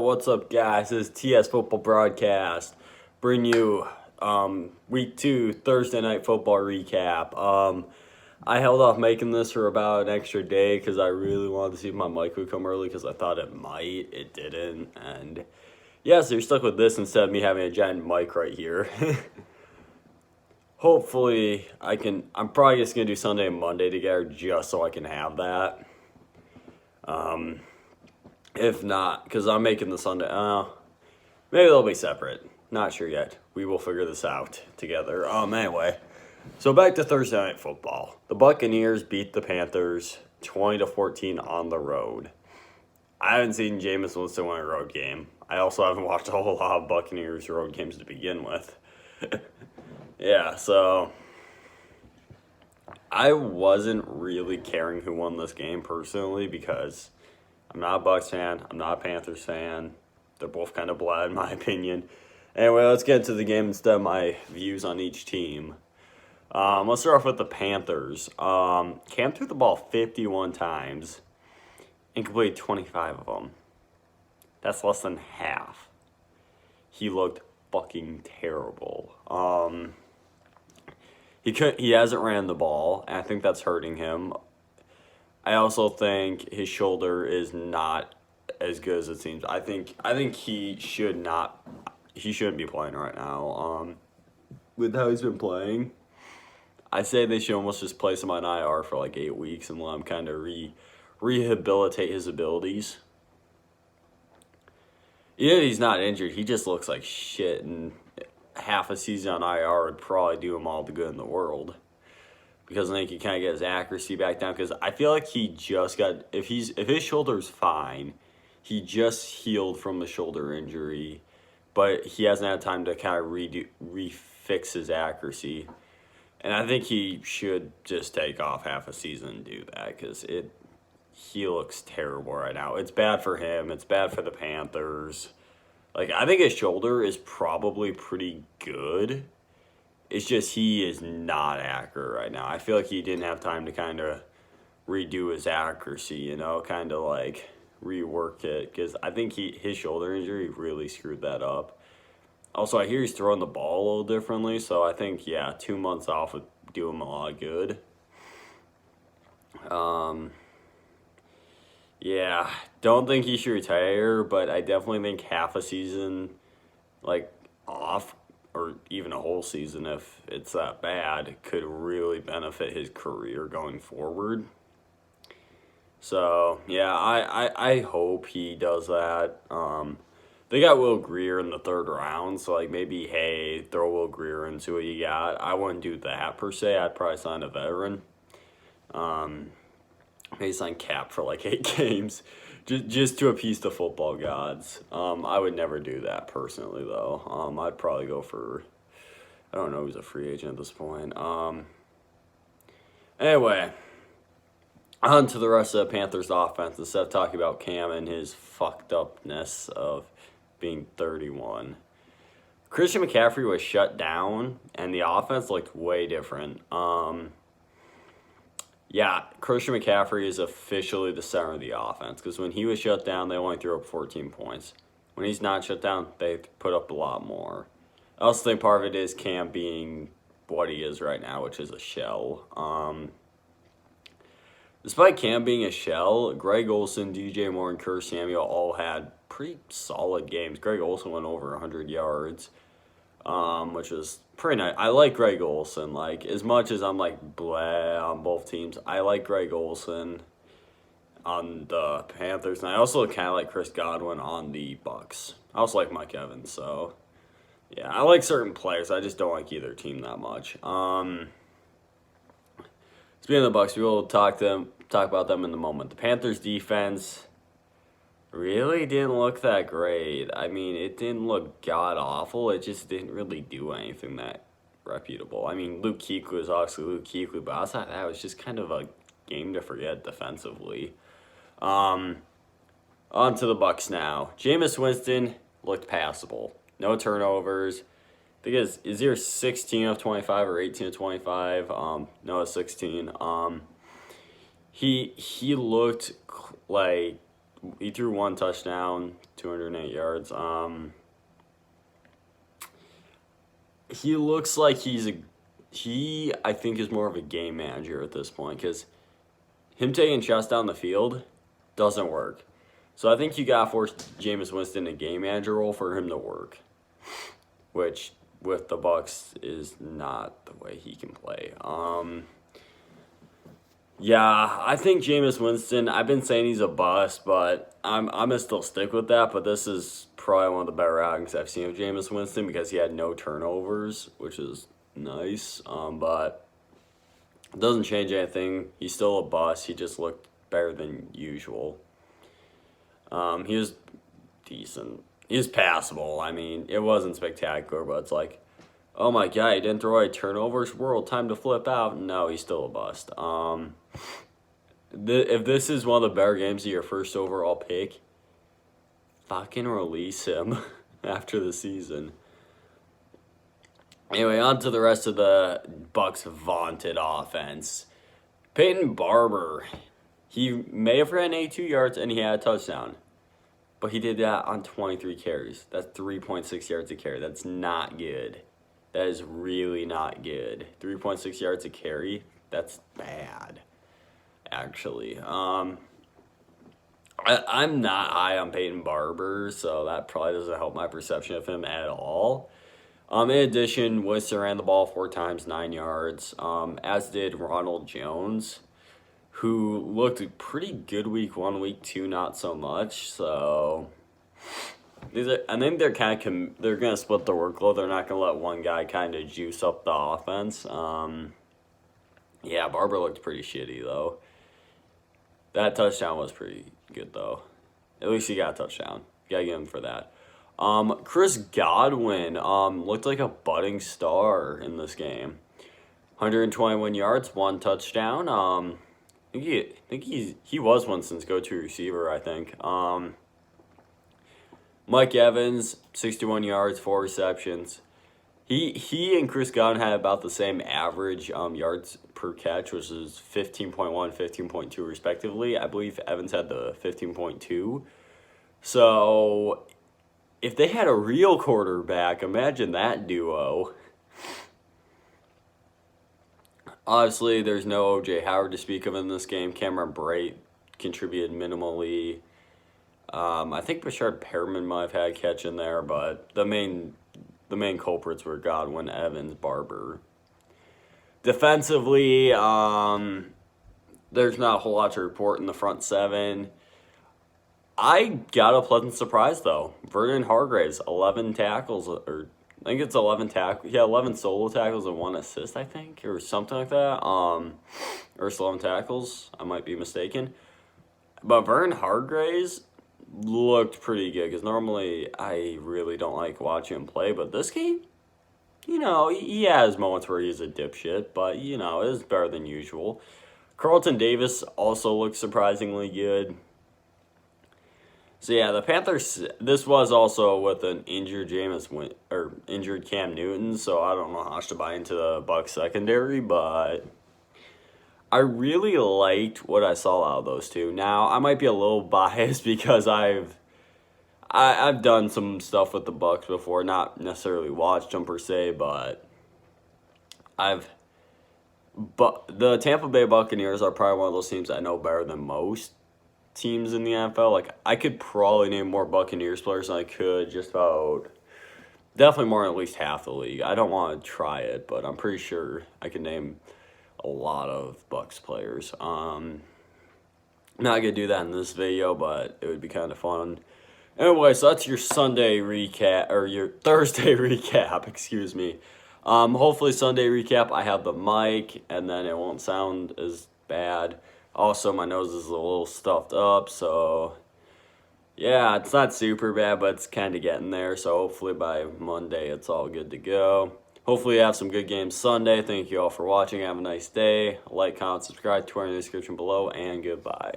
What's up, guys? This is TS Football Broadcast. Bring you Week 2 Thursday Night Football recap. I held off making this for about an extra day because I really wanted to see if my mic would come early because I thought it might. It didn't. And yeah, so you're stuck with this instead of me having a giant mic right here. Hopefully, I'm probably just going to do Sunday and Monday together just so I can have that. If not, because I'm making the Sunday, maybe they'll be separate. Not sure yet. We will figure this out together. Anyway, so back to Thursday Night Football. The Buccaneers beat the Panthers 20-14 on the road. I haven't seen Jameis Winston win a road game. I also haven't watched a whole lot of Buccaneers road games to begin with. Yeah, so I wasn't really caring who won this game personally because I'm not a Bucs fan. I'm not a Panthers fan. They're both kind of blah in my opinion. Anyway, let's get to the game instead of my views on each team. Let's start off with the Panthers. Cam threw the ball 51 times and completed 25 of them. That's less than half. He looked fucking terrible. He hasn't ran the ball, and I think that's hurting him. I also think his shoulder is not as good as it seems. I think he shouldn't be playing right now. With how he's been playing, I say they should almost just place him on IR for like 8 weeks and let him kind of rehabilitate his abilities. Even if he's not injured, he just looks like shit, and half a season on IR would probably do him all the good in the world. Because I think he kind of get his accuracy back down. Because I feel like he just got, if his shoulder's fine, he just healed from the shoulder injury, but he hasn't had time to kind of refix his accuracy. And I think he should just take off half a season and do that because he looks terrible right now. It's bad for him. It's bad for the Panthers. Like, I think his shoulder is probably pretty good. It's just he is not accurate right now. I feel like he didn't have time to kind of redo his accuracy, kind of like rework it. Because I think his shoulder injury really screwed that up. Also, I hear he's throwing the ball a little differently. So I think, 2 months off would do him a lot of good. Don't think he should retire. But I definitely think half a season, off, or even a whole season if it's that bad, could really benefit his career going forward. So, I hope he does that. They got Will Grier in the 3rd round, so, maybe, hey, throw Will Grier and see what you got. I wouldn't do that, per se. I'd probably sign a veteran. Maybe sign Cap for, 8 games. Just to appease the football gods. I would never do that personally, though. I'd probably go for, I don't know who's a free agent at this point. Anyway, on to the rest of the Panthers offense instead of talking about Cam and his fucked upness of being 31. Christian McCaffrey was shut down, and the offense looked way different. Christian McCaffrey is officially the center of the offense because when he was shut down, they only threw up 14 points. When he's not shut down, they put up a lot more. I also think part of it is Cam being what he is right now, which is a shell. Despite Cam being a shell, Greg Olsen, DJ Moore, and Curtis Samuel all had pretty solid games. Greg Olsen went over 100 yards. Which is pretty nice. I like Greg Olsen. As much as I'm blah on both teams, I like Greg Olsen on the Panthers, and I also kind of like Chris Godwin on the Bucs. I also like Mike Evans, so yeah, I like certain players. I just don't like either team that much. Speaking of the Bucs, we will talk about them in a moment. The Panthers defense really didn't look that great. I mean, it didn't look god-awful. It just didn't really do anything that reputable. I mean, Luke Kuechly was obviously Luke Kuechly, but outside that, was just kind of a game to forget defensively. On to the Bucs now. Jameis Winston looked passable. No turnovers. I think it's either 16 of 25 or 18 of 25. No, it's 16. He looked like he threw 1 touchdown, 208 yards. He looks like he I think is more of a game manager at this point, because him taking shots down the field doesn't work. So I think you gotta force Jameis Winston a game manager role for him to work, which with the Bucs is not the way he can play. Yeah, I think Jameis Winston, I've been saying he's a bust, but I'm gonna still stick with that. But this is probably one of the better outings I've seen of Jameis Winston, because he had no turnovers, which is nice. But it doesn't change anything. He's still a bust. He just looked better than usual. He was decent. He was passable. I mean, it wasn't spectacular, but it's like, oh my God, he didn't throw any turnovers. World, time to flip out. No, he's still a bust. If this is one of the better games of your first overall pick, fucking release him after the season. Anyway, on to the rest of the Bucs' vaunted offense. Peyton Barber, he may have ran 82 yards and he had a touchdown, but he did that on 23 carries. That's 3.6 yards a carry. That's not good. That is really not good. 3.6 yards a carry, that's bad, actually. I'm not high on Peyton Barber, so that probably doesn't help my perception of him at all. In addition, Winston ran the ball 4 times, 9 yards, as did Ronald Jones, who looked pretty good week 1, week 2 not so much. So I think they're they're gonna split the workload. They're not gonna let one guy kind of juice up the offense. Yeah, Barber looked pretty shitty though. That touchdown was pretty good though. At least he got a touchdown. Gotta give him for that. Chris Godwin looked like a budding star in this game. 121 yards, 1 touchdown. I think he was Winston's go-to receiver, I think. Mike Evans, 61 yards, 4 receptions. He and Chris Godwin had about the same average yards per catch, which is 15.1, 15.2 respectively. I believe Evans had the 15.2. So if they had a real quarterback, imagine that duo. Obviously, there's no O.J. Howard to speak of in this game. Cameron Brate contributed minimally. I think Bashard Perriman might have had a catch in there, but the main culprits were Godwin, Evans, Barber. Defensively, there's not a whole lot to report in the front 7. I got a pleasant surprise, though. Vernon Hargreaves, 11 tackles, or I think it's 11 tackles. Yeah, 11 solo tackles and 1 assist, I think, or something like that. Or 11 tackles. I might be mistaken. But Vernon Hargreaves looked pretty good, because normally I really don't like watching him play. But this game, he has moments where he's a dipshit, but, it is better than usual. Carlton Davis also looked surprisingly good. So yeah, the Panthers. This was also with an injured injured Cam Newton. So I don't know how much to buy into the Bucs secondary, but I really liked what I saw out of those two. Now I might be a little biased because I've done some stuff with the Bucs before, not necessarily watched them per se, but the Tampa Bay Buccaneers are probably one of those teams I know better than most teams in the NFL. Like, I could probably name more Buccaneers players than I could just about, definitely more than at least half the league. I don't want to try it, but I'm pretty sure I can name a lot of Bucs players. I'm not going to do that in this video, but it would be kind of fun. Anyway, so that's your Sunday recap, or your Thursday recap, excuse me. Hopefully Sunday recap, I have the mic, and then it won't sound as bad. Also, my nose is a little stuffed up, so yeah, it's not super bad, but it's kind of getting there. So hopefully by Monday, it's all good to go. Hopefully you have some good games Sunday. Thank you all for watching. Have a nice day. Like, comment, subscribe, Twitter in the description below, and goodbye.